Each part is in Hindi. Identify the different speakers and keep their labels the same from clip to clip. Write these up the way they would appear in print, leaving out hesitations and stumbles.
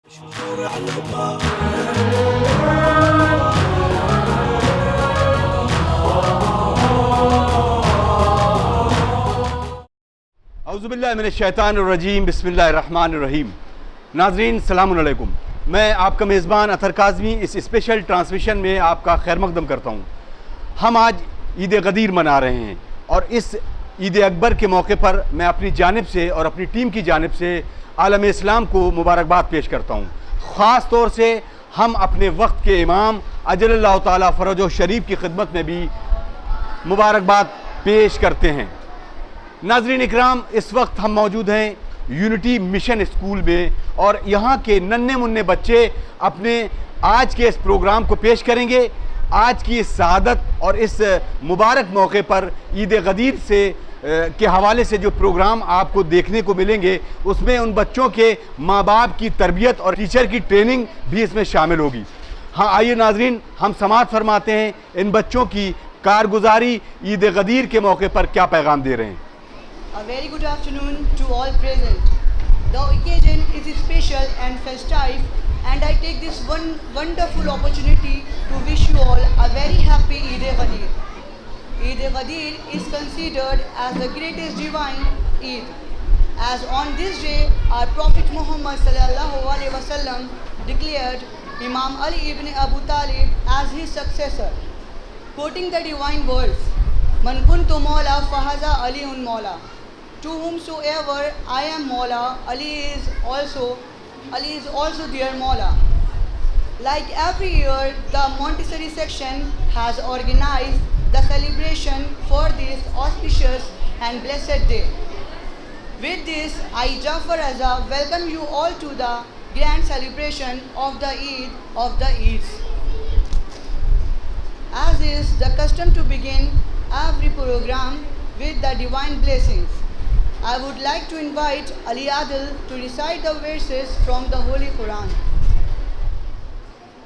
Speaker 1: औज़ुबिल्लाहिमिनश्शैतानिर्रजीम बिस्मिल्लाहिर्रहमानिर्रहीम। नाज़रीन सलामुन अलैकुम। मैं आपका मेज़बान अतर काज़मी इस स्पेशल ट्रांसमिशन में आपका खैर मकदम करता हूँ। हम आज ईद गदीर मना रहे हैं और इस ईद अकबर के मौके पर मैं अपनी जानिब से और अपनी टीम की जानिब से आलम इस्लाम को मुबारकबाद पेश करता हूँ। ख़ास तौर से हम अपने वक्त के इमाम अजलल्लाहु ताला फ़रजो शरीफ की खिदमत में भी मुबारकबाद पेश करते हैं। नाज़रीन इकराम, इस वक्त हम मौजूद हैं यूनिटी मिशन स्कूल में और यहाँ के नन्हे मुन्ने बच्चे अपने आज के इस प्रोग्राम को पेश करेंगे। आज की इस शहादत और इस मुबारक मौके पर ईद गदीर से के हवाले से जो प्रोग्राम आपको देखने को मिलेंगे उसमें उन बच्चों के माँ बाप की तरबियत और टीचर की ट्रेनिंग भी इसमें शामिल होगी। हाँ, आइए नाज़रीन, हम समाअत फरमाते हैं इन बच्चों की कारगुजारी ईद गदीर के मौके पर क्या पैगाम दे रहे हैं।
Speaker 2: A very good afternoon to all present. The occasion is special and festive, and I take this wonderful opportunity to wish you all a very happy Eid Ghadir. Eid Ghadir is considered as the greatest divine Eid, as on this day our Prophet Muhammad sallallahu alaihi wasallam declared Imam Ali ibn Abu Talib as his successor, quoting the divine words, "Man kuntu Mawla fahaza Aliun Mawla." To whomsoever I am Mawla, Ali is also their Mawla. Like every year, the Montessori section has organized the celebration for this auspicious and blessed day. With this, I, Jafar Raza, welcome you all to the grand celebration of the Eid of the Eids. As is the custom to begin every program with the divine blessings, I would like to invite Ali Adil to recite the verses from the Holy Quran.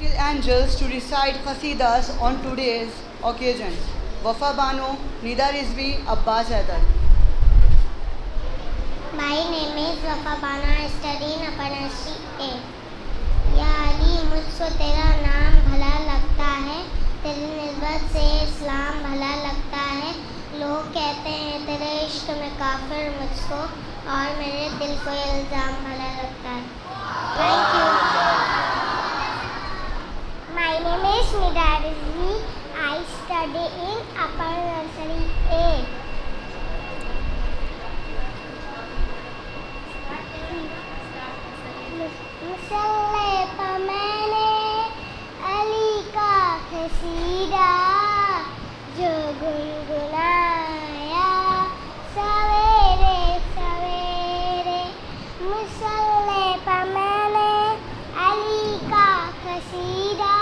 Speaker 2: Little angels to recite Qasidas on today's occasion. Wafa Banu, Nida Rizvi, Abbas Haidar.
Speaker 3: My name is Wafa Banu. I study in upper nursery A. या अली, मुझको तेरा नाम भला लगता है, तेरी निस्बत से इस्लाम भला लगता है। लोग कहते हैं तेरे इश्क में काफिर मुझको, और मेरे दिल को इल्ज़ाम भला लगता है। Thank you. My name is Rashmi Darzi. I study in upper nursery A. मुसल्ले पर मैंने अली का कसीदा जो गुनगुनाया सवेरे सवेरे। मुसल्ले पर मैंने अली का कसीदा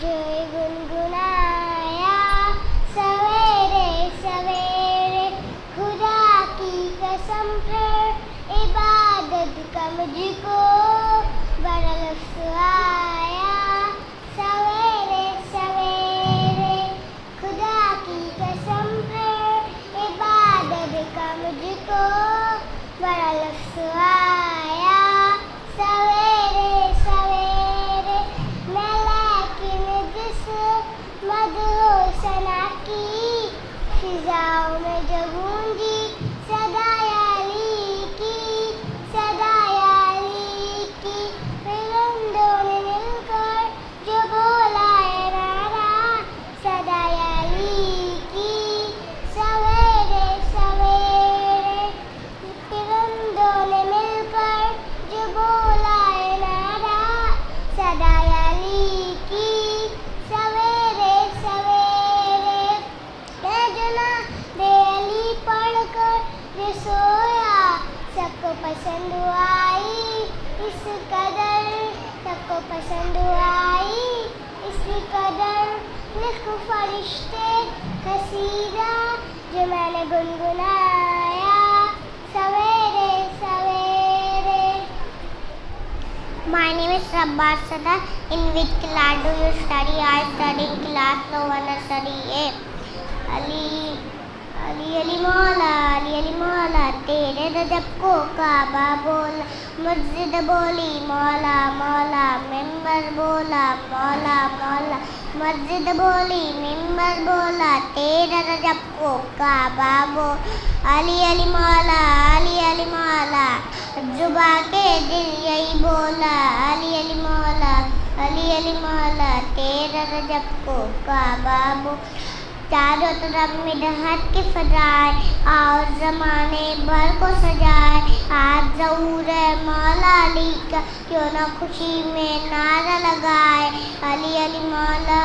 Speaker 3: जो गुनगुनाया सवेरे सवेरे। खुदा की कसम फिर इबादत का मुझको बड़ा लुत्फ आया सवेरे सवेरे। खुदा की कसम फिर इबादत का मुझको बड़ा लुत्फ आया सवेरे सवेरे। मैं लेकिन जिस मदहोसना की फिजाओं में जो गूंजी सदा याली की सदा याली की। परिंदों ने मिलकर जो बोला है नारा सदा याली की सवेरे सवेरे। परिंदों ने मिलकर जो बोला है नारा सदा याली की सवेरे सवेरे। मैं जना बेली पढ़कर जो सोया सबको पसंद आई इस कदर सबको पसंद आई इस कदर। लिख फरिश्ते कसीदा जो मैंने गुनगुनाया सवेरे सवेरे। My name is Rabbar Sada. In which class do you study? I study in class lower nursery A. Ali Ali मौला तेरे रजब को काबा बोला। मस्जिद बोली मौला मौला मिंबर बोला मौला मौला। मस्जिद बोली मिंबर बोला तेरे रजब को काबा बोला। अली मौला जुबा के दिल यही बोला। अली मौला तेरे रजब को काबा बोला। चारों तरफ मिडहत की फजाए और ज़माने भर को सजाए। आज ज़हूर है मौला अली का क्यों ना खुशी में नारा लगाए। अली मौला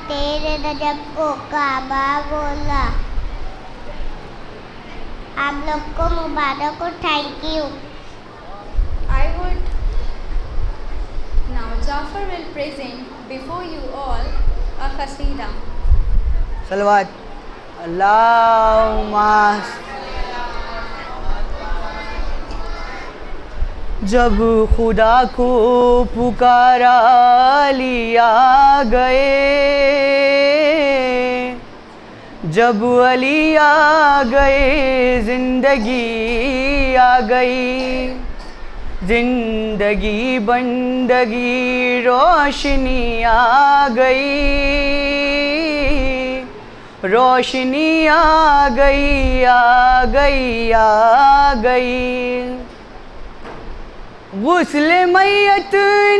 Speaker 3: तेरे रजब को काबा बोला। आप लोग को मुबारक हो। Thank you.
Speaker 4: I would now Jafar will present before you all a qasida.
Speaker 5: सलवात अल्लाहुम्मा। जब खुदा को पुकारा लिया गए। जब अली आ गए जिंदगी आ गई। जिंदगी बंदगी रोशनी आ गई। रोशनी आ गई आ गई आ गई। गुस्ल मैयत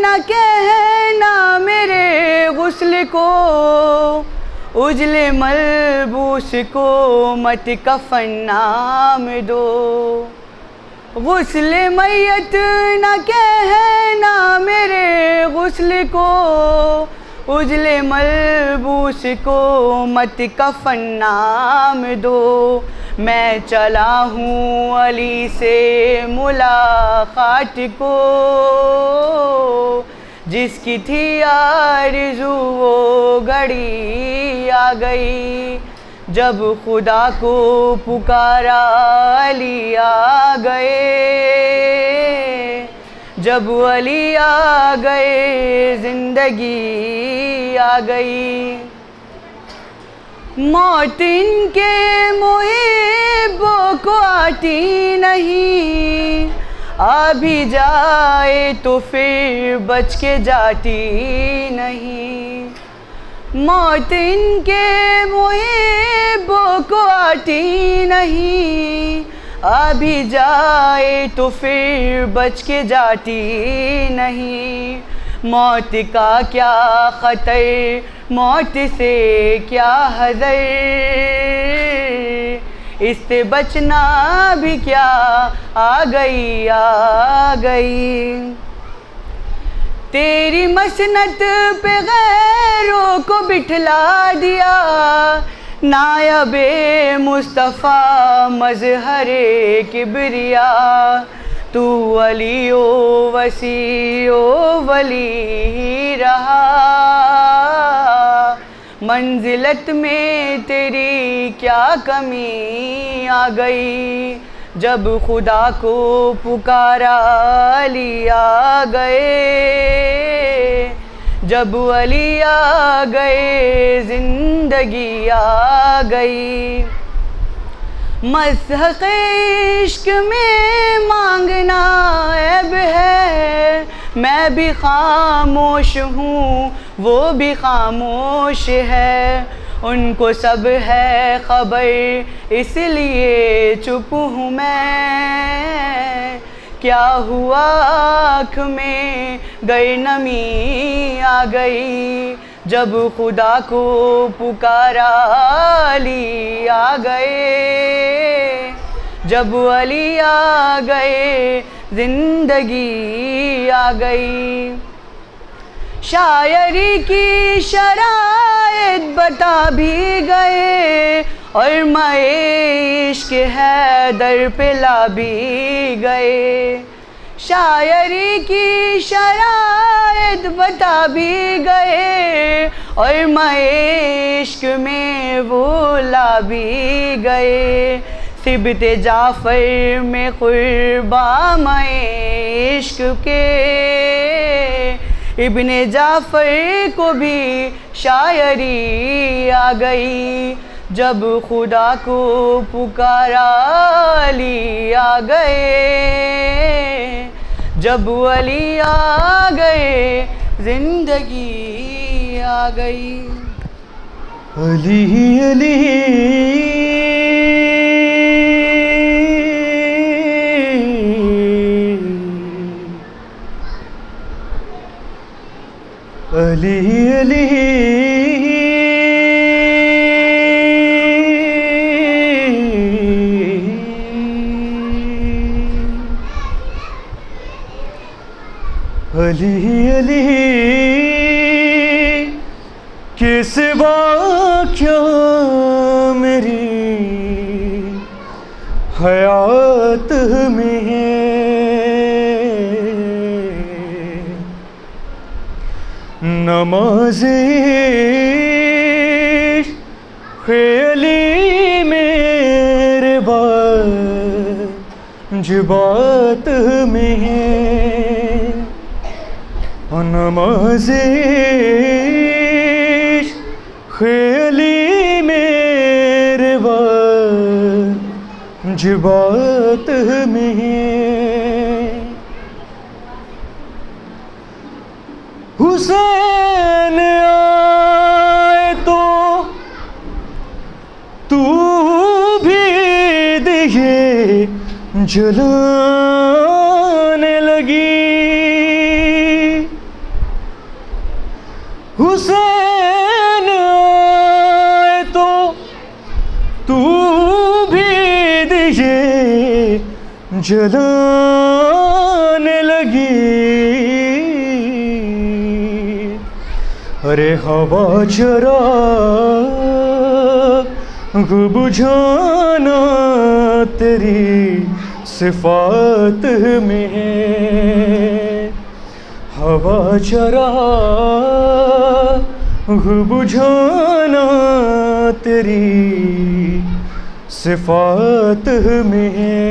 Speaker 5: न कहना मेरे गुस्ल को। उजले मलबूस को मत कफन नाम दो। गुस्ल मैयत न कहना मेरे गुस्ल को। उजले मलबूस को मत कफन नाम दो। मैं चला हूँ अली से मुलाकात को। जिसकी थी आरज़ू वो घड़ी आ गई। जब खुदा को पुकारा अली आ गए। जब अली आ गए जिंदगी आ गई। मौत इनके मुहिब्बों को आती नहीं। आ भी जाए तो फिर बच के जाती नहीं। मौत इनके मुहिब्बों को आती नहीं। आ भी जाए तो फिर बच के जाती नहीं। मौत का क्या ख़तर, मौत से क्या हज़र, इससे बचना भी क्या, आ गई आ गई। तेरी मसनत पे गैरों को बिठला दिया, नायबे मुस्तफ़ा मज़हरे किबरिया। तू अली ओ वसी ओ वली रहा, मंजिलत में तेरी क्या कमी आ गई। जब खुदा को पुकारा अली आ गए, जब अली आ गए ज़िंदगी आ गई। मज़हक़ इश्क़ में मांगना ऐब है, मैं भी खामोश हूँ वो भी खामोश है। उनको सब है खबर इसलिए चुप हूँ मैं। क्या हुआ आँख में गई नमी आ गई, जब खुदा को पुकारा अली आ गए, जब अली आ गए ज़िंदगी आ गई। शायरी की शराइत बता भी गए, और मैं इश्क है दर पे ला भी गए। शायरी की शराइत बता भी गए, और मैं इश्क में वो ला भी गए। सिबते जाफ़र में क़ुरबा मैं इश्क के, इब्ने जाफ़र को भी शायरी आ गई। जब खुदा को पुकारा अली आ गए, जब अली आ गए ज़िंदगी आ गई।
Speaker 6: अली अली अली अली अली अली के सिवा क्या मेरी हयात में है। नमाज़े ख़याली मेरे वाजिबात में है। नमाज़े ख़याली मेरे वाजिबात में है। हुसैन आए तो तू भी दिए जलाने लगी। हुसैन आए तो तू भी दिए जलाने लगी। अरे हवा जरा बुझाना तेरी सिफात में है। हवा जरा बुझाना तेरी सिफात में है।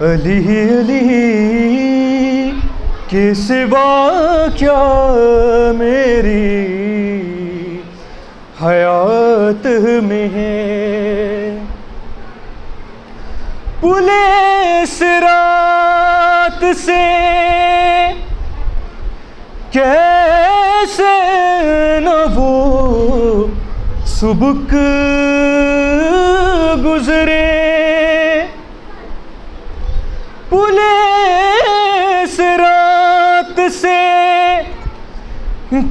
Speaker 6: अली अली के सिवा क्या मेरी हयात में है। पुलिस रात से कैसे न वो सुबक गुजरे। पुलिस से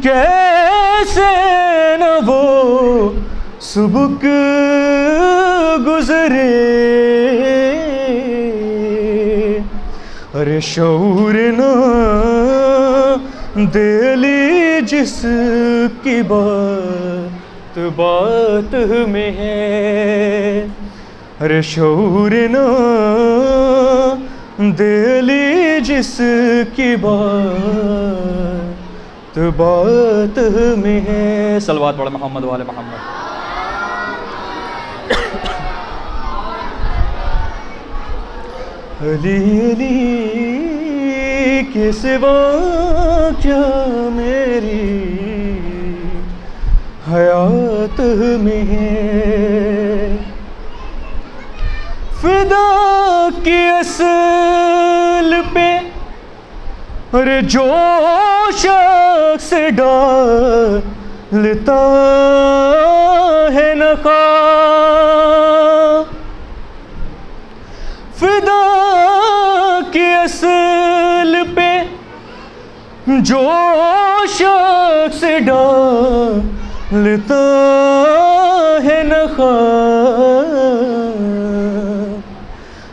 Speaker 6: कैसे न वो सुबुक गुजरे, अरे शऊर ना दिली जिसकी बात बात में है, अरे शऊर ना दिली जिसकी बात बात में है। सलवात पढ़ मोहम्मद वाले मोहम्मद। अली अली के सिवा क्या मेरी हयात में है, फिदा की असल पे अरे जो शख्स डालता है नखा, फिदा की असल पे जो शख्स डालता है नखा,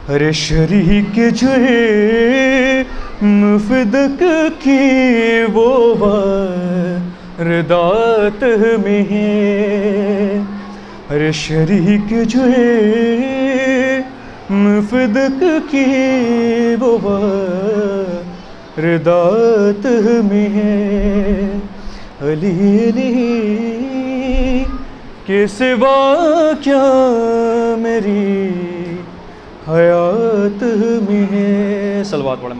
Speaker 6: अरे शरीक जो मुफदक की वो वारदात में है, अरे शरीक जो मुफदक की वो वारदात में है। अली अली के सिवा क्या मेरी हयात में है। सलवात पढ़े।